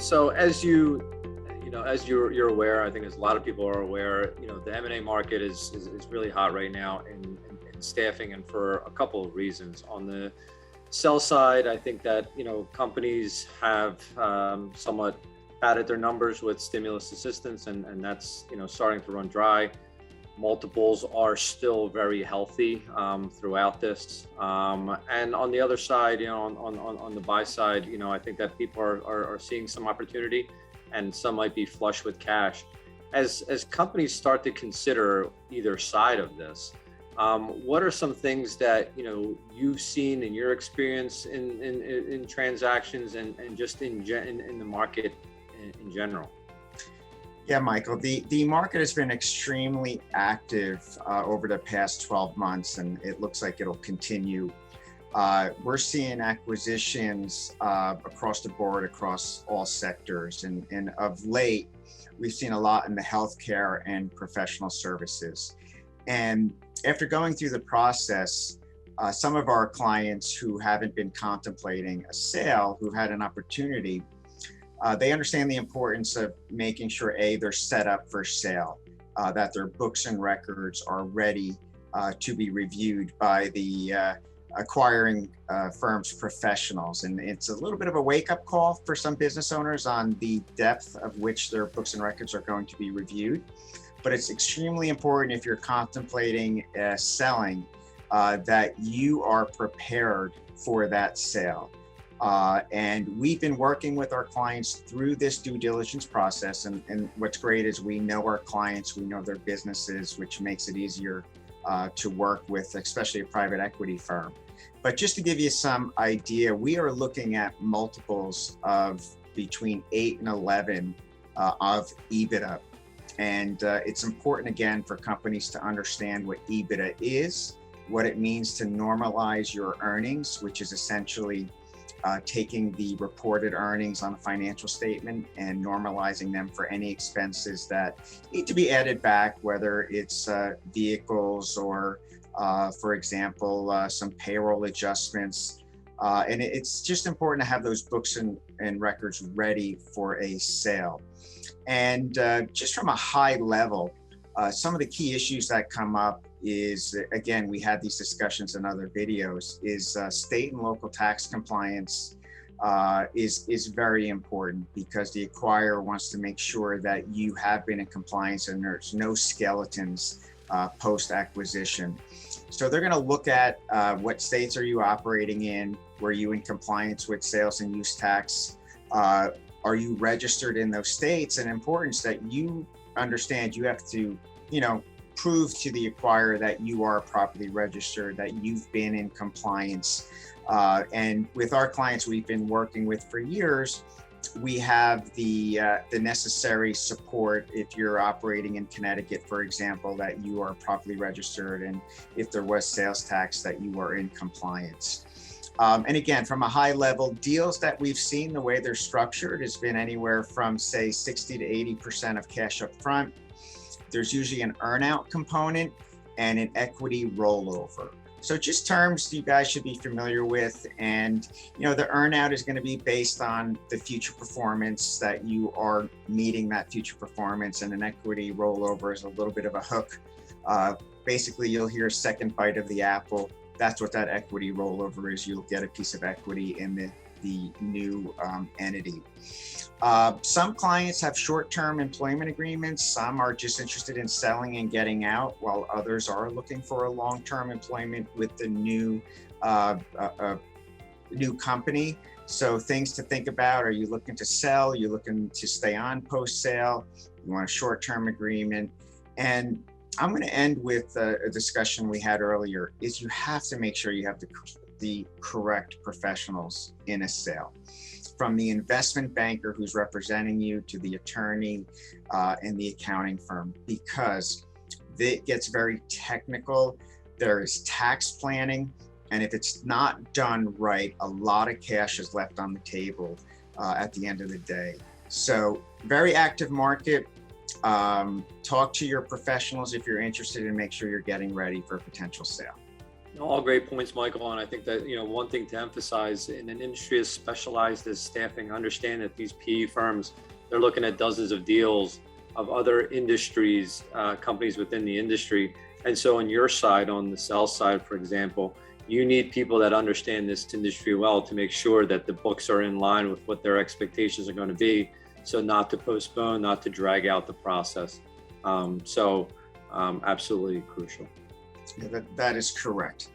So as you're aware, I think as a lot of people are aware, the M&A market is really hot right now in staffing, and for a couple of reasons. On the sell side, I think that, companies have somewhat padded their numbers with stimulus assistance, and that's, starting to run dry. Multiples are still very healthy throughout this. And on the other side, on the buy side, I think that people are seeing some opportunity, and some might be flush with cash. As companies start to consider either side of this, what are some things that you've seen in your experience in transactions and just in the market in general? Yeah, Michael, the market has been extremely active over the past 12 months, and it looks like it'll continue. We're seeing acquisitions across the board, across all sectors, and of late, we've seen a lot in the healthcare and professional services. And after going through the process, some of our clients who haven't been contemplating a sale, who've had an opportunity, they understand the importance of making sure, A, they're set up for sale, that their books and records are ready to be reviewed by the acquiring firm's professionals. And it's a little bit of a wake-up call for some business owners on the depth of which their books and records are going to be reviewed. But it's extremely important, if you're contemplating selling, that you are prepared for that sale. And we've been working with our clients through this due diligence process. And what's great is we know our clients, we know their businesses, which makes it easier to work with, especially a private equity firm. But just to give you some idea, we are looking at multiples of between 8 and 11 of EBITDA. And it's important, again, for companies to understand what EBITDA is, what it means to normalize your earnings, which is essentially taking the reported earnings on a financial statement and normalizing them for any expenses that need to be added back, whether it's vehicles or, for example, some payroll adjustments. And it's just important to have those books and records ready for a sale. And just from a high level, some of the key issues that come up is, again, we had these discussions in other videos, is state and local tax compliance is very important, because the acquirer wants to make sure that you have been in compliance and there's no skeletons post-acquisition. So they're going to look at what states are you operating in, were you in compliance with sales and use tax, are you registered in those states, and importance that you understand you have to, prove to the acquirer that you are properly registered, that you've been in compliance. And with our clients we've been working with for years, we have the necessary support if you're operating in Connecticut, for example, that you are properly registered, and if there was sales tax, that you are in compliance. And again, from a high level, deals that we've seen, the way they're structured has been anywhere from, say, 60 to 80% of cash up front. There's usually an earnout component and an equity rollover. So just terms you guys should be familiar with. And, the earnout is going to be based on the future performance, that you are meeting that future performance, and an equity rollover is a little bit of a hook. Basically, you'll hear a second bite of the apple. That's what that equity rollover is. You'll get a piece of equity in the new entity. Some clients have short-term employment agreements. Some are just interested in selling and getting out, while others are looking for a long-term employment with the new company. So things to think about: are you looking to sell? Are you looking to stay on post-sale? You want a short-term agreement? And I'm going to end with a discussion we had earlier, is you have to make sure you have the correct professionals in a sale. From the investment banker who's representing you to the attorney and the accounting firm, because it gets very technical. There is tax planning, and if it's not done right, a lot of cash is left on the table at the end of the day. So very active market. Talk to your professionals if you're interested, and make sure you're getting ready for a potential sale. All great points, Michael. And I think that, one thing to emphasize in an industry as specialized as staffing, understand that these PE firms, they're looking at dozens of deals of other industries, companies within the industry. And so on your side, on the sales side, for example, you need people that understand this industry well to make sure that the books are in line with what their expectations are going to be. So not to postpone, not to drag out the process. Absolutely crucial. Yeah, that is correct.